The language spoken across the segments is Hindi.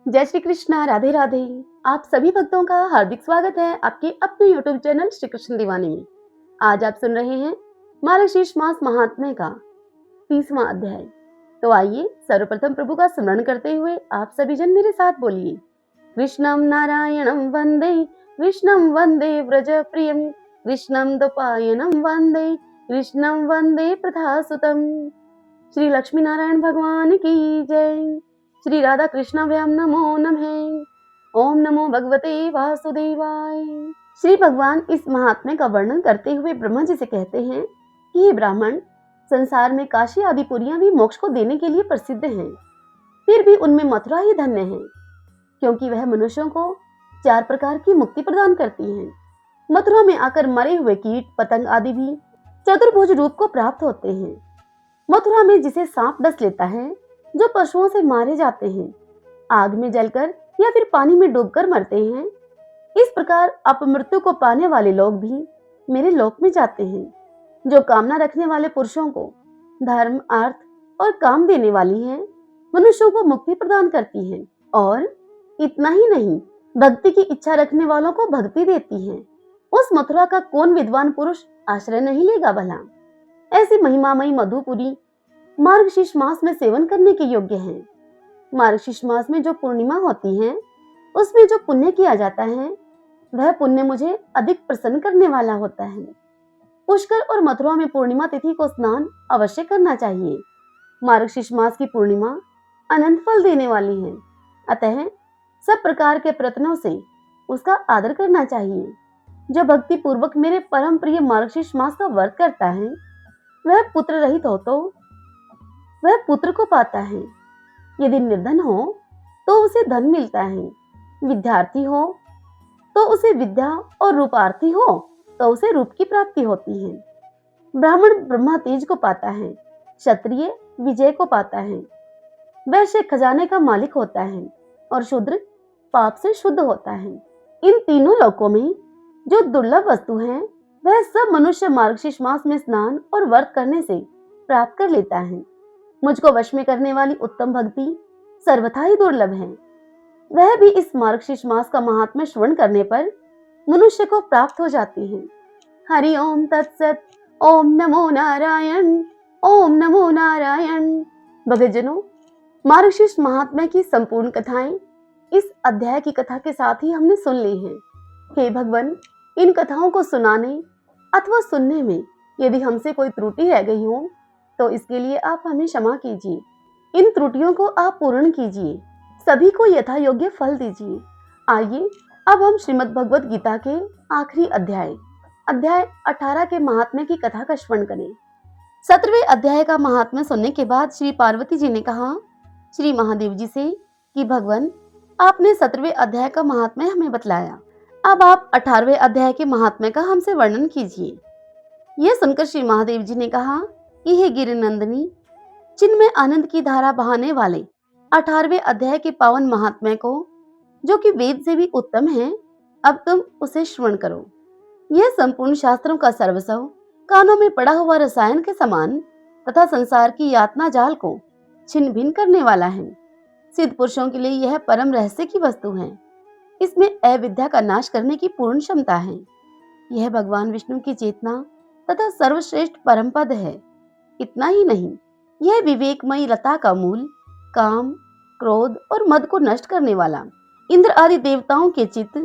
जय श्री कृष्णा, राधे राधे। आप सभी भक्तों का हार्दिक स्वागत है आपके अपने YouTube चैनल श्री कृष्ण दीवानी में। आज आप सुन रहे हैं मार्गशीर्ष मास महात्म्य का 30वां अध्याय। तो आइए सर्वप्रथम प्रभु का स्मरण करते हुए आप सभी जन मेरे साथ बोलिए। कृष्णं नारायणं वंदे, कृष्णं वंदे व्रज प्रियं, कृष्णं द्वैपायनं वंदे, कृष्णं वंदे प्रथासुतम्। श्री लक्ष्मी नारायण भगवान की जय। श्री राधा कृष्णाभ्याम नमो नमः। ओम नमो भगवते वासुदेवाय। श्री भगवान इस महात्म्य का वर्णन करते हुए ब्रह्मा जी से कहते हैं कि ये ब्राह्मण, संसार में काशी आदि पुरियां भी मोक्ष को देने के लिए प्रसिद्ध हैं, फिर भी उनमें मथुरा ही धन्य है, क्योंकि वह मनुष्यों को 4 प्रकार की मुक्ति प्रदान करती है। मथुरा में आकर मरे हुए कीट पतंग आदि भी चतुर्भुज रूप को प्राप्त होते हैं। मथुरा में जिसे सांप डस लेता है, जो पशुओं से मारे जाते हैं, आग में जलकर या फिर पानी में डूबकर मरते हैं, इस प्रकार अपमृत्यु को पाने वाले लोग भी मेरे लोक में जाते हैं। जो कामना रखने वाले पुरुषों को धर्म, अर्थ और काम देने वाली है, मनुष्यों को मुक्ति प्रदान करती है। और इतना ही नहीं, भक्ति की इच्छा रखने वालों को भक्ति देती है। उस मथुरा का कौन विद्वान पुरुष आश्रय नहीं लेगा भला। ऐसी महिमामयी मधुपुरी मार्गशीर्ष मास में सेवन करने के योग्य है। मार्गशीर्ष मास में जो पूर्णिमा होती है, उसमें जो पुण्य किया जाता है, वह पुण्य मुझे अधिक प्रसन्न करने वाला होता है। पुष्कर और मथुरा में पूर्णिमा तिथि को स्नान अवश्य करना चाहिए। मार्गशीर्ष मास की पूर्णिमा अनंत फल देने वाली है, अतः सब प्रकार के प्रयत्नों से उसका आदर करना चाहिए। जो भक्ति पूर्वक मेरे परम प्रिय मार्गशीर्ष मास का व्रत करता है, वह पुत्र रहित हो तो वह पुत्र को पाता है। यदि निर्धन हो तो उसे धन मिलता है, विद्यार्थी हो तो उसे विद्या, और रूपार्थी हो तो उसे रूप की प्राप्ति होती है। ब्राह्मण ब्रह्मा तेज को पाता है, क्षत्रिय विजय को पाता है, वैश्य खजाने का मालिक होता है, और शूद्र पाप से शुद्ध होता है। इन तीनों लोकों में जो दुर्लभ वस्तु है, वह सब मनुष्य मार्गशीर्ष मास में स्नान और व्रत करने से प्राप्त कर लेता है। मुझको वश में करने वाली उत्तम भक्ति सर्वथा ही दुर्लभ है। वह भी इस मार्गशीर्ष मास का महात्म्य श्रवण करने पर मनुष्य को प्राप्त हो जाती है। हरि ओम तत्सत। ओम नमो नारायण। ओम नमो नारायण। भक्तजनों, मार्गशीर्ष महात्म्य की संपूर्ण कथाएं इस अध्याय की कथा के साथ ही हमने सुन ली हैं। हे भगवान, इन कथाओं को सुनाने अथवा सुनने में यदि हमसे कोई त्रुटि रह गई हो तो इसके लिए आप हमें क्षमा कीजिए। इन त्रुटियों को आप पूर्ण कीजिए, सभी को यथा योग्य फल दीजिए। आइए अब हम श्रीमद् भगवद गीता के आखिरी अध्याय 18 के महात्म्य की कथा का श्रवण करें। 17वें अध्याय का महात्म्य सुनने के बाद श्री पार्वती जी ने कहा श्री महादेव जी से कि भगवान, आपने 17वें अध्याय का महात्म्य हमें बतलाया, अब आप 18वें अध्याय के महात्म्य का हमसे वर्णन कीजिए। यह सुनकर श्री महादेव जी ने कहा कि हे गिरिनंदिनी, जिनमें आनंद की धारा बहाने वाले 18वें अध्याय के पावन महात्म्य को, जो कि वेद से भी उत्तम है, अब तुम उसे श्रवण करो। यह संपूर्ण शास्त्रों का सर्वस्व कानों में पड़ा हुआ रसायन के समान तथा संसार की यातना जाल को छिन्न भिन्न करने वाला है। सिद्ध पुरुषों के लिए यह परम रहस्य की वस्तु है। इसमें अविद्या का नाश करने की पूर्ण क्षमता है। यह भगवान विष्णु की चेतना तथा सर्वश्रेष्ठ परम पद है। इतना ही नहीं, यह विवेकमयी लता का मूल, काम, क्रोध और मद को नष्ट करने वाला, इंद्र आदि देवताओं के चित्त,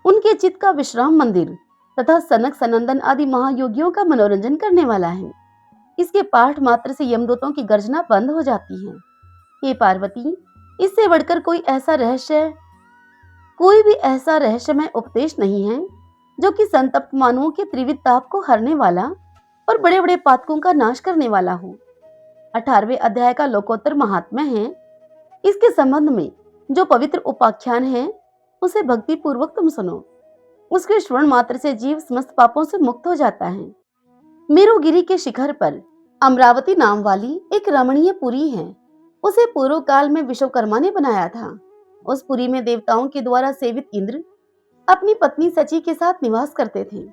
उनके चित्त का विश्राम मंदिर तथा सनक सनंदन आदि महायोगियों का मनोरंजन करने वाला है। इसके पाठ मात्र से यमदूतों की गर्जना बंद हो जाती है। हे पार्वती, इससे बढ़कर कोई भी ऐसा रहस्यमय उपदेश नहीं है जो कि संतप्त मानवों के त्रिविध ताप को हरने वाला और बड़े बड़े पातकों का नाश करने वाला हो। 18वें अध्याय का लोकोत्तर महात्म्य है। इसके संबंध में जो पवित्र उपाख्यान है, उसे भक्ति पूर्वक तुम सुनो। उसके श्रवण मात्र से जीव समस्त पापों से मुक्त हो जाता है। मेरुगिरी के शिखर पर अमरावती नाम वाली एक रमणीय पुरी है। उसे पूर्व काल में विश्वकर्मा ने बनाया था। उस पुरी में देवताओं के द्वारा सेवित इंद्र अपनी पत्नी सची के साथ निवास करते थे।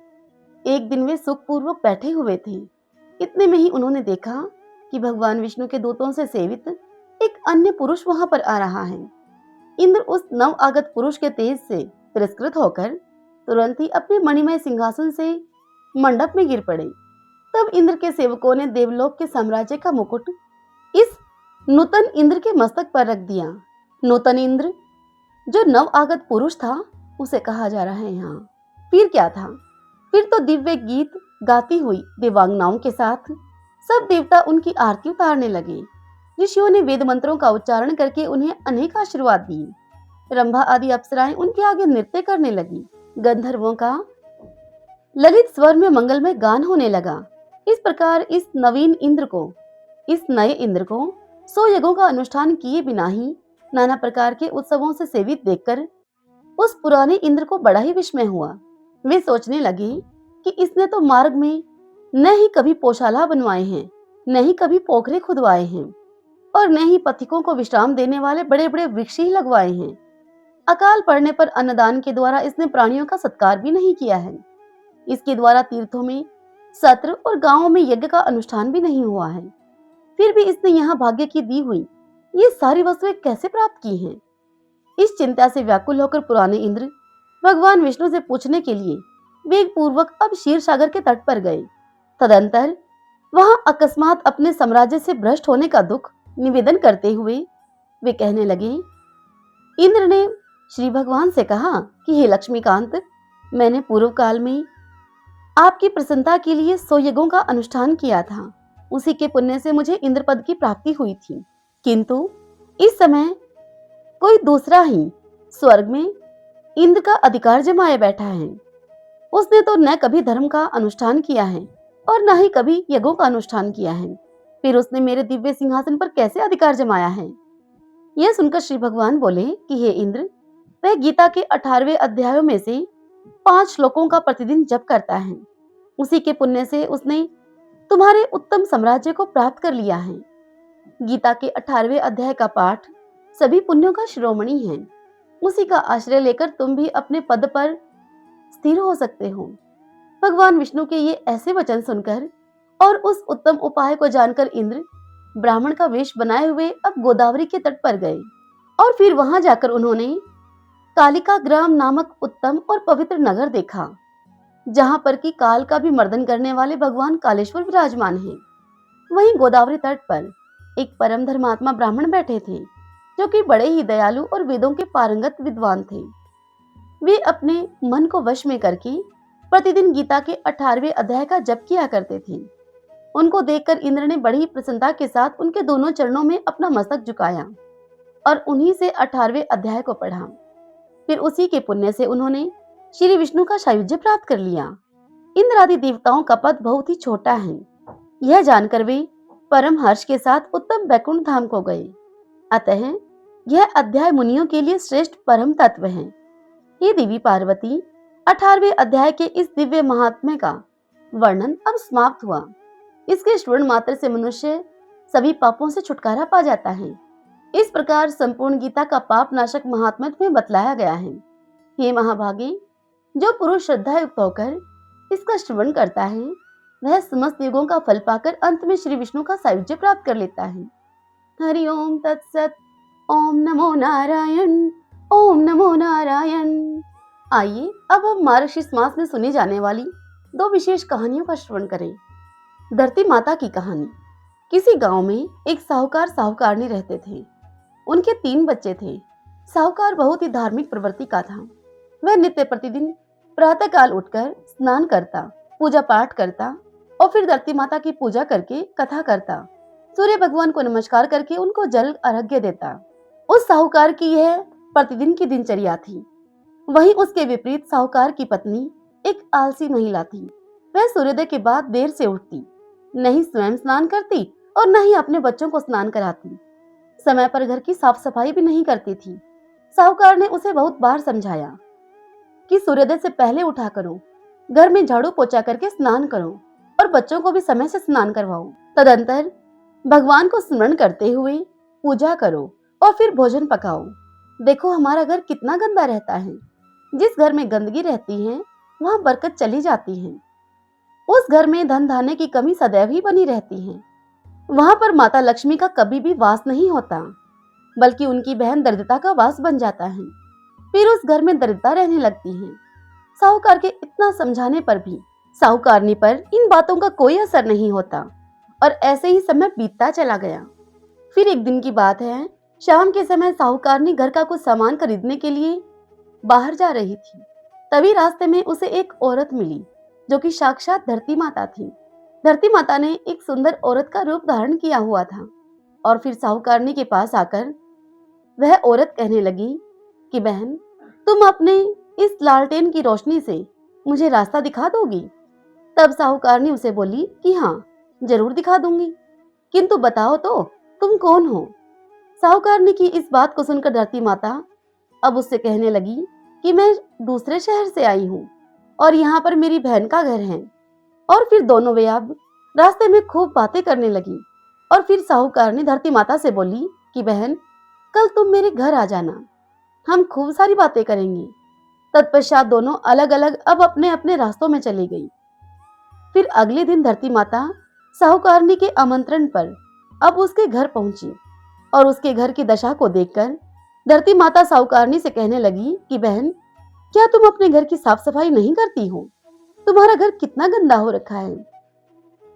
एक दिन वे सुखपूर्वक बैठे हुए थे। इतने में ही उन्होंने देखा कि भगवान विष्णु के दूतों से सेवित एक अन्य पुरुष वहां पर आ रहा है। इंद्र उस नव आगत पुरुष के तेज से तिरस्कृत होकर तुरंत ही अपने मणिमय सिंहासन से मंडप में गिर पड़े। तब इंद्र के सेवकों ने देवलोक के साम्राज्य का मुकुट इस नूतन इंद्र के मस्तक पर रख दिया। नूतन इंद्र जो नव आगत पुरुष था उसे कहा जा रहा है यहाँ। फिर क्या था? फिर तो दिव्य गीत गाती हुई देवांगनाओं के साथ सब देवता उनकी आरती उतारने लगे। ऋषियों ने वेद मंत्रों का उच्चारण करके उन्हें अनेक आशीर्वाद दिए। रंभा आदि अप्सराएं उनके आगे नृत्य करने लगी। गंधर्वों का ललित स्वर में मंगलमय गान होने लगा। इस प्रकार इस नए इंद्र को 100 यज्ञों का अनुष्ठान किए बिना ही नाना प्रकार के उत्सवों से सेवित देखकर उस पुराने इंद्र को बड़ा ही विस्मय हुआ। वे सोचने लगे कि इसने तो मार्ग में न ही कभी पोशाला बनवाए हैं, न ही कभी पोखरे खुदवाए हैं और न ही पथिकों को विश्राम देने वाले बड़े बड़े वृक्ष ही लगवाए हैं। अकाल पड़ने पर अन्नदान के द्वारा इसने प्राणियों का सत्कार भी नहीं किया है। इसके द्वारा तीर्थों में, सत्र और गांवों में यज्ञ का अनुष्ठान भी नहीं हुआ है। फिर भी इसने यहाँ भाग्य की दी हुई ये सारी वस्तुएं कैसे प्राप्त की हैं? इस चिंता से व्याकुल होकर पुराने इंद्र भगवान विष्णु से पूछने के लिए वेग पूर्वक अब क्षीर सागर के तट पर गए। तदंतर वहां अकस्मात अपने साम्राज्य से भ्रष्ट होने का दुख निवेदन करते हुए वे कहने लगे। इंद्र ने श्री भगवान से कहा कि हे लक्ष्मीकांत, मैंने पूर्व काल में आपकी प्रसन्नता के लिए 100 यज्ञों का अनुष्ठान किया था। उसी के पुण्य से मुझे इंद्र पद की प्राप्ति हुई थी। किंतु इस समय कोई दूसरा ही स्वर्ग में इंद्र का अधिकार जमाए बैठा है। उसने तो न कभी धर्म का अनुष्ठान किया है और न ही कभी यज्ञों का अनुष्ठान किया है। फिर उसने मेरे दिव्य सिंहासन पर कैसे अधिकार जमाया है? यह सुनकर श्री भगवान बोले कि हे इंद्र, वह गीता के 18वें अध्यायों में से 5 श्लोकों का प्रतिदिन जप करता है। उसी के पुण्य से उसने तुम्हारे उत्तम साम्राज्य को प्राप्त कर लिया है। गीता के 18वें अध्याय का पाठ सभी पुण्यों का शिरोमणि है। उसी का आश्रय लेकर तुम भी अपने पद पर स्थिर हो सकते हो। भगवान विष्णु के ये ऐसे वचन सुनकर और उस उत्तम उपाय को जानकर इंद्र ब्राह्मण का वेश बनाए हुए अब गोदावरी के तट पर गए और फिर वहां जाकर उन्होंने कालिका ग्राम नामक उत्तम और पवित्र नगर देखा, जहां पर कि काल का भी मर्दन करने वाले भगवान कालेश्वर विराजमान हैं। वहीं गोदावरी तट पर एक परम धर्मात्मा ब्राह्मण बैठे थे, जो कि बड़े ही दयालु और वेदों के पारंगत विद्वान थे। वे अपने मन को वश में करके प्रतिदिन गीता के 18वें अध्याय का जप किया करते थे। उनको देखकर इंद्र ने बड़ी प्रसन्नता के साथ उनके दोनों चरणों में अपना मस्तक झुकाया और उन्हीं से 18वें अध्याय को पढ़ा। फिर उसी के पुण्य से उन्होंने श्री विष्णु का सायुज्य प्राप्त कर लिया। इंद्र आदि देवताओं का पद बहुत ही छोटा है। यह जानकर वे परम हर्ष के साथ उत्तम वैकुंठ धाम को गए। अतः यह अध्याय मुनियों के लिए श्रेष्ठ परम तत्व है। ये देवी पार्वती 18वें अध्याय के इस दिव्य महात्म्य का वर्णन अब समाप्त हुआ। इसके श्रवण मात्र से मनुष्य सभी पापों से छुटकारा पा जाता है। इस प्रकार संपूर्ण गीता का पाप नाशक महात्म्य में बतलाया गया है। हे महाभागे, जो पुरुष श्रद्धा युक्त होकर इसका श्रवण करता है वह समस्त युगों का फल पाकर अंत में श्री विष्णु का सायुज्य प्राप्त कर लेता है। हरि ओम तत्सत। ओम नमो नारायण। ओम नमो नारायण। आइए अब हम मार्गशीर्ष मास में सुनी जाने वाली 2 विशेष कहानियों का श्रवण करें। धरती माता की कहानी। किसी गांव में एक साहूकार साहूकारनी रहते थे। उनके 3 बच्चे थे। साहूकार बहुत ही धार्मिक प्रवृत्ति का था। वह नित्य प्रतिदिन प्रातः काल उठकर स्नान करता, पूजा पाठ करता और फिर धरती माता की पूजा करके कथा करता। सूर्य भगवान को नमस्कार करके उनको जल अर्घ्य देता। उस साहूकार की यह प्रतिदिन की दिनचर्या थी। वहीं उसके विपरीत साहूकार की पत्नी एक आलसी महिला थी। वह सूर्योदय के बाद देर से उठती, नहीं स्वयं स्नान करती और न ही अपने बच्चों को स्नान कराती। समय पर घर की साफ सफाई भी नहीं करती थी। साहूकार ने उसे बहुत बार समझाया कि सूर्योदय से पहले उठा करो, घर में झाड़ू पोछा करके स्नान करो और बच्चों को भी समय से स्नान करवाओ। तदंतर भगवान को स्मरण करते हुए पूजा करो और फिर भोजन पकाओ। देखो हमारा घर कितना गंदा रहता है। जिस घर में गंदगी रहती है वहां बरकत चली जाती है। उस घर में धन धान्य की कमी सदैव ही बनी रहती है। वहां पर माता लक्ष्मी का कभी भी वास नहीं होता। बल्कि उनकी बहन दरिद्रता का वास बन जाता है। फिर उस घर में दरिद्रता रहने लगती है। साहूकार के इतना समझाने पर भी साहूकारनी पर इन बातों का कोई असर नहीं होता और ऐसे ही समय बीतता चला गया। फिर एक दिन की बात है, शाम के समय साहूकारनी घर का कुछ सामान खरीदने के लिए बाहर जा रही थी। तभी रास्ते में उसे एक औरत मिली जो कि साक्षात धरती माता थी। धरती माता ने एक सुंदर औरत का रूप धारण किया हुआ था और फिर साहूकारनी के पास आकर वह औरत कहने लगी कि बहन, तुम अपने इस लालटेन की रोशनी से मुझे रास्ता दिखा दोगी? तब साहूकारनी उसे बोली कि हाँ, जरूर दिखा दूंगी, किंतु बताओ तो तुम कौन हो? साहूकारनी की इस बात को सुनकर धरती माता अब उससे कहने लगी कि मैं दूसरे शहर से आई हूँ और यहाँ पर मेरी बहन का घर है। और फिर दोनों वे अब रास्ते में खूब बातें करने लगी और फिर साहूकारनी धरती माता से बोली कि बहन, कल तुम मेरे घर आ जाना, हम खूब सारी बातें करेंगे। तत्पश्चात दोनों अलग अलग अब अपने अपने रास्तों में चली गई। फिर अगले दिन धरती माता साहूकारनी के आमंत्रण पर अब उसके घर पहुंची और उसके घर की दशा को देखकर धरती माता साहूकारनी से कहने लगी कि बहन, क्या तुम अपने घर की साफ सफाई नहीं करती हो? तुम्हारा घर कितना गंदा हो रखा है,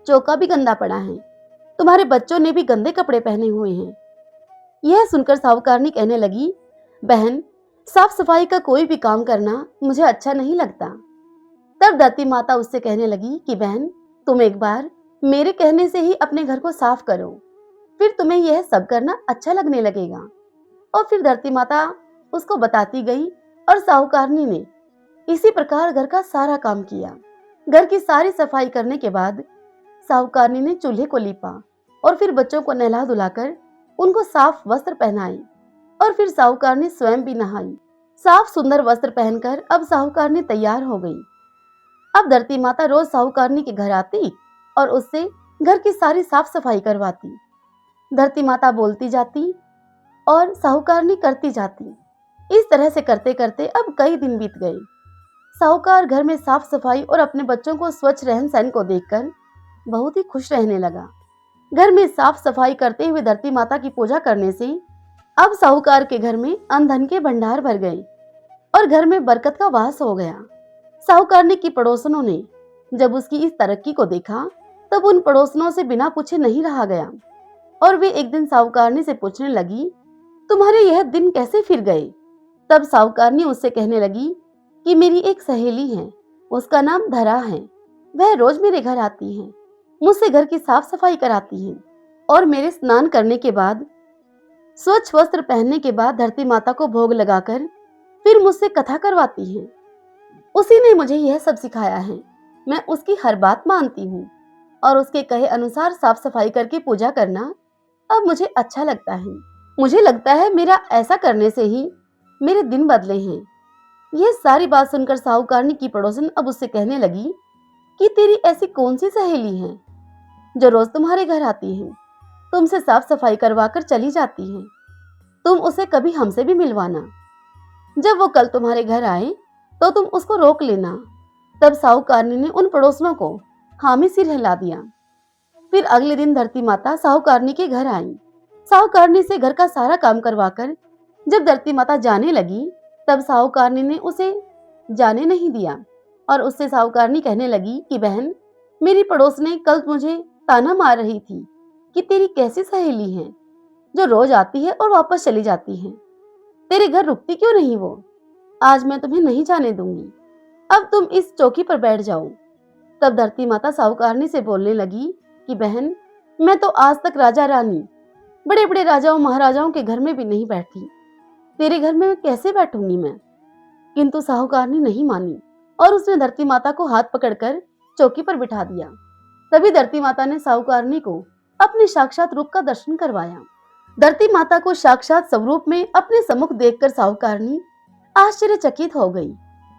चौका भी गंदा पड़ा है, तुम्हारे बच्चों ने भी गंदे कपड़े पहने हुए हैं। यह सुनकर साहूकारनी कहने लगी, बहन, साफ सफाई का कोई भी काम करना मुझे अच्छा नहीं लगता। तब धरती माता उससे कहने लगी कि बहन, तुम एक बार मेरे कहने से ही अपने घर को साफ करो, फिर तुम्हें यह सब करना अच्छा लगने लगेगा। और फिर धरती माता उसको बताती गई और साहूकारनी ने इसी प्रकार घर का सारा काम किया। घर की सारी सफाई करने के बाद साहूकारनी ने चूल्हे को लीपा और फिर बच्चों को नहला धुलाकर उनको साफ वस्त्र पहनाए और फिर साहूकारनी स्वयं भी नहाई। साफ सुंदर वस्त्र पहनकर अब साहूकारनी तैयार हो गई। अब धरती माता रोज साहूकारनी के घर आती और उससे घर की सारी साफ सफाई करवाती। धरती माता बोलती जाती और साहूकारनी करती जाती। इस तरह से करते करते अब कई दिन बीत गए। साहूकार घर में साफ सफाई और अपने बच्चों को स्वच्छ रहन सहन को देखकर बहुत ही खुश रहने लगा। घर में साफ सफाई करते हुए धरती माता की पूजा करने से अब साहूकार के घर में अन्न धन के भंडार भर गए और घर में बरकत का वास हो गया। साहूकारनी की पड़ोसनों ने जब उसकी इस तरक्की को देखा तब उन पड़ोसनों से बिना पूछे नहीं रहा गया और वे एक दिन साहूकारनी से पूछने लगी, तुम्हारे यह दिन कैसे फिर गए? तब साहूकारनी उससे कहने लगी कि मेरी एक सहेली है, उसका नाम धरा है। वह रोज मेरे घर आती है, मुझसे घर की साफ सफाई कराती है और मेरे स्नान करने के बाद स्वच्छ वस्त्र पहनने के बाद धरती माता को भोग लगाकर फिर मुझसे कथा करवाती है। उसी ने मुझे यह सब सिखाया है। मैं उसकी हर बात मानती हूँ और उसके कहे अनुसार साफ सफाई करके पूजा करना अब मुझे अच्छा लगता है। मुझे लगता है मेरा ऐसा करने से ही मेरे दिन बदले हैं। यह सारी बात सुनकर साहूकारनी की पड़ोसन अब उससे कहने लगी कि तेरी ऐसी कौन सी सहेली है जो रोज तुम्हारे घर आती है, तुमसे साफ सफाई करवा कर चली जाती है? तुम उसे कभी हमसे भी मिलवाना। जब वो कल तुम्हारे घर आए तो तुम उसको रोक लेना। तब साहूकारनी ने उन पड़ोसनों को हामी सिर हिला दिया। फिर अगले दिन धरती माता साहूकारनी के घर आई। साहूकारनी से घर का सारा काम करवाकर जब धरती माता जाने लगी तब साहूकारनी ने उसे जाने नहीं दिया और उससे साहूकारनी कहने लगी कि बहन, मेरी पड़ोस ने कल मुझे ताना मार रही थी कि तेरी कैसी सहेली है जो रोज आती है और वापस चली जाती है, तेरे घर रुकती क्यों नहीं वो? आज मैं तुम्हें नहीं जाने दूंगी, अब तुम इस चौकी पर बैठ जाओ। तब धरती माता साहूकारनी से बोलने लगी कि बहन, मैं तो आज तक राजा रानी, बड़े बड़े राजाओं महाराजाओं के घर में भी नहीं बैठी, तेरे घर में कैसे बैठूंगी मैं? किंतु साहूकारनी नहीं मानी और उसने धरती माता को हाथ पकड़कर चौकी पर बिठा दिया। तभी धरती माता ने साहूकारनी को अपने साक्षात रूप का दर्शन करवाया। धरती माता को साक्षात स्वरूप में अपने सम्मुख देखकर साहूकारनी आश्चर्यचकित हो गई।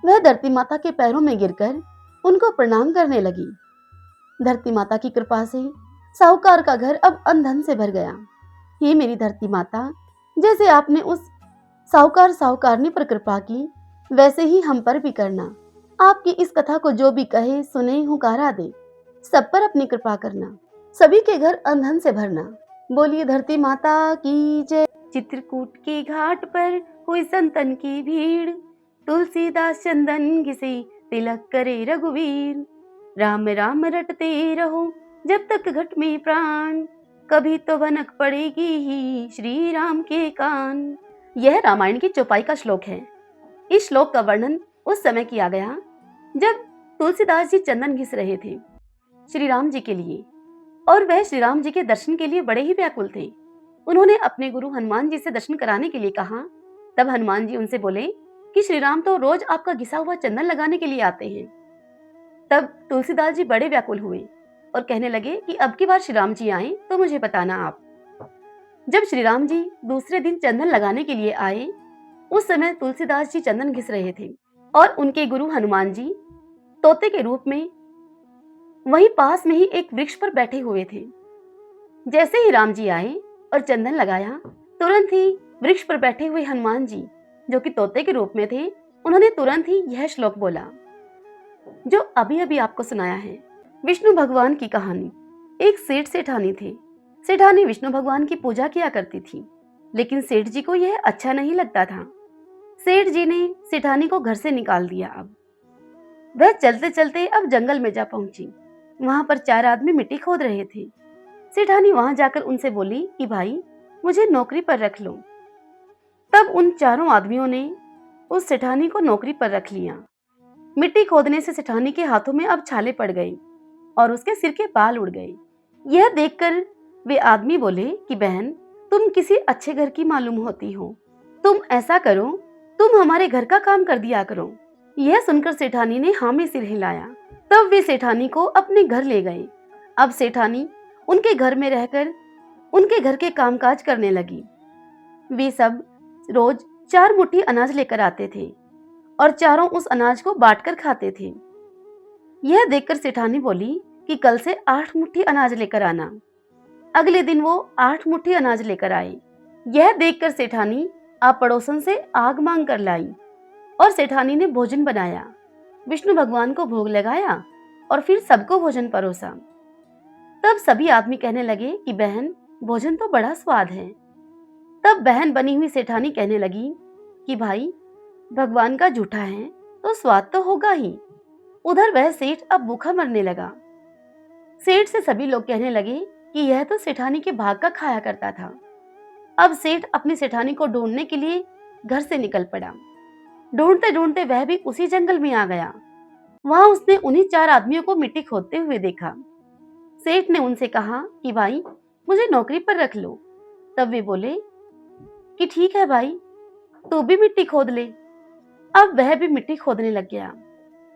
वह धरती माता के पैरों में गिरकर उनको प्रणाम करने लगी। धरती माता की कृपा से साहूकार का घर अब अन्न धन से भर गया। हे मेरी धरती माता, जैसे आपने उस साहूकार साहूकारनी पर कृपा की वैसे ही हम पर भी करना। आपकी इस कथा को जो भी कहे सुने हुकारा दे, सब पर अपनी कृपा करना, सभी के घर अन्न धन से भरना। बोलिए धरती माता की जय। चित्रकूट के घाट पर हुई संतन की भीड़, तुलसीदास चंदन घिसे तिलक करे रघुवीर। राम राम रटते रहो जब तक घट में प्राण, कभी तो भनक पड़ेगी ही श्री राम के कान। यह रामायण की चौपाई का श्लोक है। इस श्लोक का वर्णन उस समय किया गया जब तुलसीदास जी चंदन घिस रहे थे श्री राम जी के लिए, और वह श्री राम जी के दर्शन के लिए बड़े ही व्याकुल थे। उन्होंने अपने गुरु हनुमान जी से दर्शन कराने के लिए कहा। तब हनुमान जी उनसे बोले कि श्री राम तो रोज आपका घिसा हुआ चंदन लगाने के लिए आते हैं। तब तुलसीदास जी बड़े व्याकुल हुए और कहने लगे कि अब की बार श्री राम जी आए तो मुझे बताना आप। जब श्री राम जी दूसरे दिन चंदन लगाने के लिए आए, उस समय तुलसीदास जी चंदन घिस रहे थे और उनके गुरु हनुमान जी तोते के रूप में वहीं पास में ही एक वृक्ष पर बैठे हुए थे। जैसे ही राम जी आए और चंदन लगाया, तुरंत ही वृक्ष पर बैठे हुए हनुमान जी, जो कि तोते के रूप में थे, उन्होंने तुरंत ही यह श्लोक बोला जो अभी अभी आपको सुनाया है। विष्णु भगवान की कहानी। एक सेठ सेठानी थे। सेठानी विष्णु भगवान की पूजा किया करती थी, लेकिन सेठ जी को यह अच्छा नहीं लगता था। सेठ जी ने सेठानी को घर से निकाल दिया। अब वह चलते चलते अब जंगल में जा पहुंची। वहां पर 4 आदमी मिट्टी खोद रहे थे। सेठानी वहां जाकर उनसे बोली कि भाई, मुझे नौकरी पर रख लो। तब उन चारों आदमियों ने उस सेठानी को नौकरी पर रख लिया। मिट्टी खोदने से सेठानी के हाथों में अब छाले पड़ गए और उसके सिर के बाल उड़ गए। यह देखकर वे आदमी बोले कि बहन, तुम किसी अच्छे घर की मालूम होती हो, तुम ऐसा करो, तुम हमारे घर का काम कर दिया करो। यह सुनकर सेठानी ने हाँ में सिर हिलाया। तब वे सेठानी को अपने घर ले गए। अब सेठानी उनके घर में रहकर उनके घर के कामकाज करने लगी। वे सब रोज 4 मुट्ठी अनाज लेकर आते थे और चारों उस अनाज को बांटकर खाते थे। यह देखकर सेठानी बोली कि कल से 8 मुट्ठी अनाज लेकर आना। अगले दिन वो 8 मुट्ठी अनाज लेकर आए। यह देखकर सेठानी आप पड़ोसन से आग मांग कर लाई और सेठानी ने भोजन बनाया, विष्णु भगवान को भोग लगाया और फिर सबको भोजन परोसा। तब सभी आदमी कहने लगे कि बहन, भोजन तो बड़ा स्वाद है। तब बहन बनी हुई सेठानी कहने लगी कि भाई, भगवान का जूठा है तो स्वाद तो होगा ही। उधर वह सेठ अब भूखा मरने लगा। सेठ से सभी लोग कहने लगे कि यह तो सेठानी के भाग का खाया करता था। अब सेठ अपनी सेठानी को ढूंढने के लिए घर से निकल पड़ा। ढूंढते ढूंढते वह भी उसी जंगल में आ गया। वहां उसने उन्हीं 4 आदमियों को मिट्टी खोदते हुए देखा। सेठ ने उनसे कहा कि भाई, मुझे नौकरी पर रख लो। तब वे बोले कि ठीक है भाई, तू भी मिट्टी खोद ले। अब वह भी मिट्टी खोदने लग गया।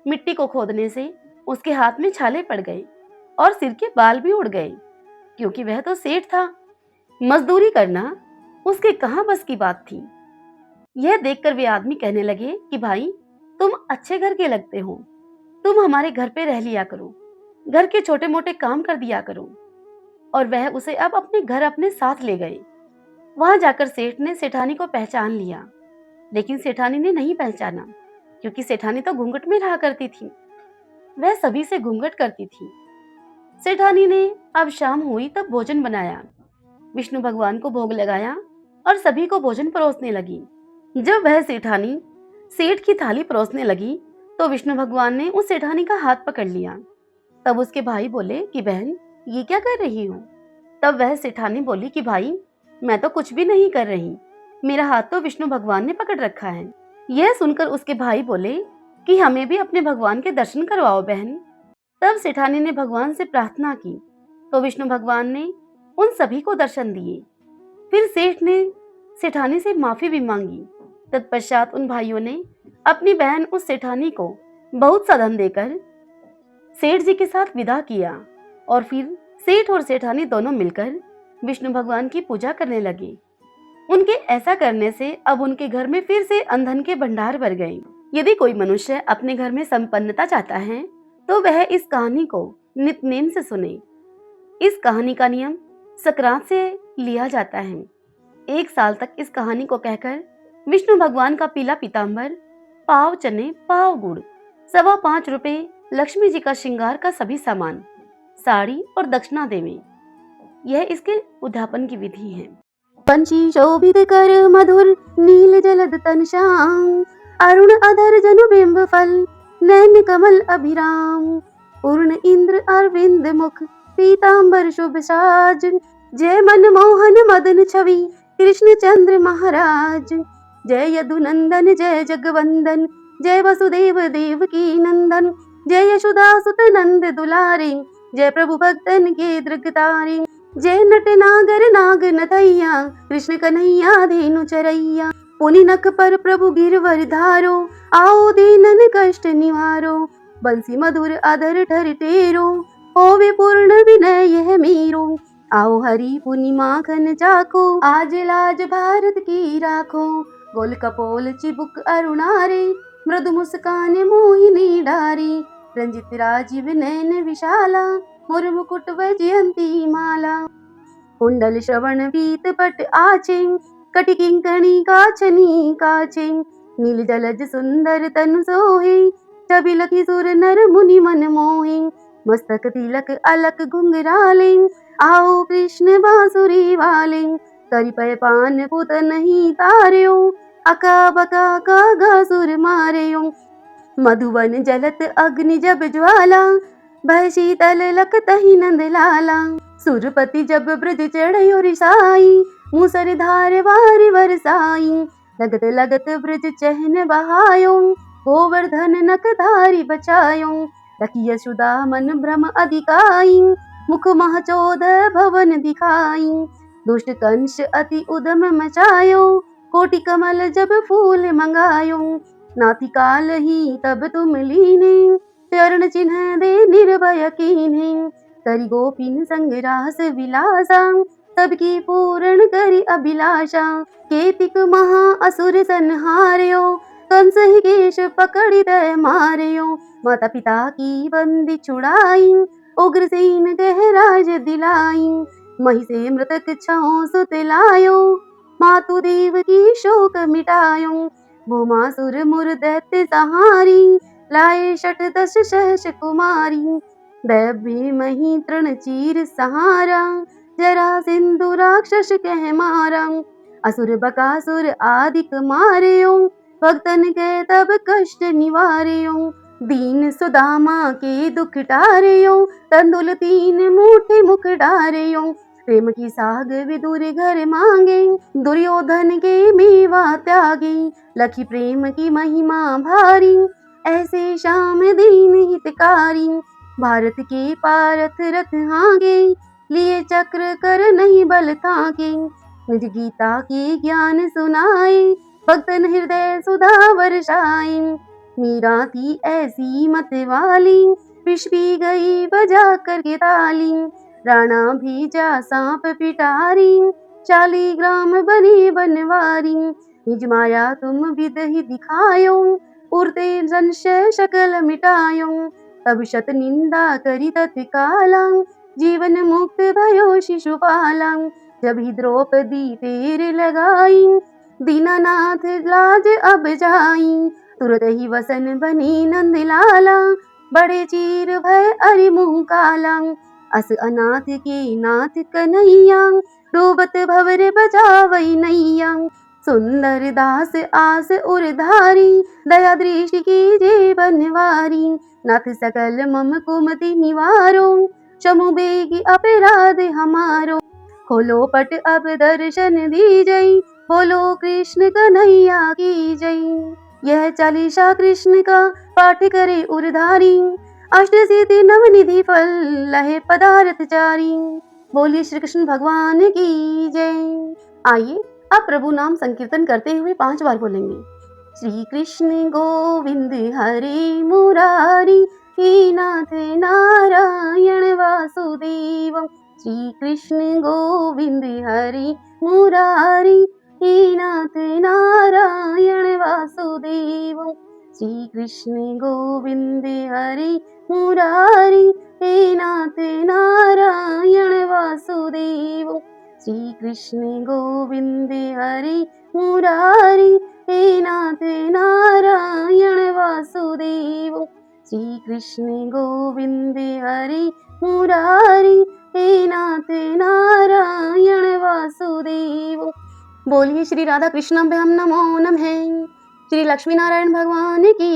मिट्टी को खोदने से उसके हाथ में छाले पड़ गए और सिर के बाल भी उड़ गए, क्योंकि वह तो सेठ था। मजदूरी करना उसके कहां बस की बात थी। यह देखकर वे आदमी कहने लगे कि भाई, तुम अच्छे घर के लगते हो, तुम हमारे घर पे रह लिया करो, घर के छोटे मोटे काम कर दिया करो। और वह उसे अब अपने घर अपने साथ ले गए। वहां जाकर सेठ ने सेठानी को पहचान लिया, लेकिन सेठानी ने नहीं पहचाना, क्योंकि सेठानी तो घूंघट में रहा करती थी। वह सभी से घूंघट करती थी। सेठानी ने अब शाम हुई तब भोजन बनाया, विष्णु भगवान को भोग लगाया और सभी को भोजन परोसने लगी। जब वह सेठानी सेठ की थाली परोसने लगी तो विष्णु भगवान ने उस सेठानी का हाथ पकड़ लिया। तब उसके भाई बोले कि बहन, ये क्या कर रही हो? तब वह सेठानी बोली कि भाई, मैं तो कुछ भी नहीं कर रही, मेरा हाथ तो विष्णु भगवान ने पकड़ रखा है। यह सुनकर उसके भाई बोले कि हमें भी अपने भगवान के दर्शन करवाओ बहन। तब सेठानी ने भगवान से प्रार्थना की तो विष्णु भगवान ने उन सभी को दर्शन दिए। फिर सेठ ने सेठानी से माफी भी मांगी। तत्पश्चात उन भाइयों ने अपनी बहन उस सेठानी को बहुत सा धन देकर सेठ जी के साथ विदा किया और फिर सेठ और सेठानी दोनों मिलकर विष्णु भगवान की पूजा करने लगे। उनके ऐसा करने से अब उनके घर में फिर से अन्न के भंडार भर गए। यदि कोई मनुष्य अपने घर में संपन्नता चाहता है तो वह इस कहानी को नित्य से सुने। इस कहानी का नियम संक्रांत से लिया जाता है। 1 साल तक इस कहानी को कहकर विष्णु भगवान का पीला पीताम्बर, पाव चने, पाव गुड़, 5.25 रुपए, लक्ष्मी जी का श्रृंगार का सभी सामान, साड़ी और दक्षिणा देवें। यह इसके उद्यापन की विधि है। पंछी शोभित कर मधुर नील जलद तन श्याम, अरुण अधर जनु बिंब फल नैन कमल अभिराम। पूर्ण इंद्र अरविंद मुख पीतांबर शुभ साज, जय मनमोहन मदन छवि कृष्ण चंद्र महाराज। जय यदुनंदन जय जगवंदन, जय वसुदेव देवकी नंदन, जय यशोदा सुत नंद दुलारे, जय प्रभु भक्तन के दृगतारे। जय नट नागर नाग नथैया, कृष्ण कन्हैया धेनु चरैया। पुनि नख पर प्रभु गिरवर धारो, आओ दीनन कष्ट निवारो। बंसी मधुर अधर ठर टेरो, होवे पूर्ण विनय यह मीरो। आओ हरि पुनि माखन चाखो, आज लाज भारत की राखो। गोल कपोल चिबुक अरुणारे, मृदु मुस्कान मोहिनी डारे। रंजित राजीव नैन विशाला, मुर मुकुट वैजयंती माला। कुंडल श्रवण पीत पट आचे, कटि किंकणी काचनी काचे। नील जलज सुंदर तनु सोहे, छबि लखी सुर नर मुनि मन मोहे। मस्तक तिलक अलक घुंघराले, आओ कृष्ण बांसुरी वाले। करि पय पान पुत नहीं तार्यो, अका बका का सुर मार्यो। मधुवन जलत अग्नि जब ज्वाला, भय शीतल लखतहि नंद लाला। सुरपति जब ब्रज चढ़यो रिसाई, मूसर धार वार बरसाई। लगत लगत ब्रज चहन बहायो, गोवर्धन नख धारी बचायो। रखी यशोदा मन भ्रम अधिकाई, मुख मह 14 भवन दिखाई। दुष्ट कंस अति उदम मचायो, कोटि कमल जब फूल मंगायो। नाथि काल ही तब तुम लीने, चरण चिन्ह दे निर्भय कीन्हे। करि गोपीन संग रास विलासा, सबकी पूर्ण करि अभिलाषा। केतिक महा असुर संहार्यो, कंस ही केश पकड़ि तै मार्यो। माता पिता की बंदी छुड़ाई, उग्रसेन कह राज दिलाई। मही से मृतक छौ सुत लायो, मातु देव की शोक मिटायो। भौमासुर मुर दैत्य सहारी, लाए 68 सहस कुमारी। दैव्य मही तृण चीर सहारा, जरा सिंधु राक्षस कह मारा। असुर बकासुर आदिक मार्यो, भक्तन के तब कष्ट निवार्यो। दीन सुदामा के दुख टार्यो, तंदुल 3 मुट्ठी मुख डार्यो। प्रेम की साग विदुर घर मांगे, दुर्योधन के मेवा त्यागे। लखी प्रेम की महिमा भारी, ऐसे श्याम दीन हितकारी। भारत के पारथ रथ हांगे, लिए चक्र कर नहीं बल ताके। निज गीता के ज्ञान सुनाए, भक्तन हृदय सुधा वर्षाए। मीरा थी ऐसी मत वाली, विष पी गई बजा कर के ताली। राणा भेजा सांप पिटारी, 40 ग्राम बने बनवारी। निज माया तुम विद ही दिखायो, उड़ते संशय सकल मिटायो। तब शत निंदा करी तत्काला, जीवन मुक्त भयो शिशुपाला। जब ही द्रौपदी तेर लगाई, दीनानाथ लाज अब जाई। तुरत ही वसन बनी नंद लाला, बड़े चीर भय अरि मुँह काला। अस अनाथ के नाथ कन्हैया, डूबत भवर बचावई नैया। सुंदर दास आस उरधारी, दया दृष्टि की जे बनवारी। नाथ सकल मम कुमति निवारो, क्षमु बेगी अपराध हमारो। खोलो पट अब दर्शन दीजई, बोलो कृष्ण कन्हैया की जय। यह चालीसा कृष्ण का पाठ करे उरधारी, अष्ट सिद्धि नवनिधि फल लहे पदार्थ चारी। बोलिए श्री कृष्ण भगवान की जय। आइए अब प्रभु नाम संकीर्तन करते हुए 5 बार बोलेंगे। श्री कृष्ण गोविंद हरे मुरारी, हे नाथ नारायण वासुदेव। श्री कृष्ण गोविंद हरे मुरारी, हे नाथ नारायण वासुदेव। श्री कृष्ण गोविंद हरे मुरारी, हे नाथ नारायण वासुदेव। श्री कृष्ण गोविंद हरे मुरारी, हे नाथ नारायण वासुदेव। श्री कृष्ण गोविंद हरे मुरारी, हे नाथ नारायण वासुदेव। बोलिए श्री राधा कृष्ण भ्याम नमो नमः। श्री लक्ष्मी नारायण भगवान की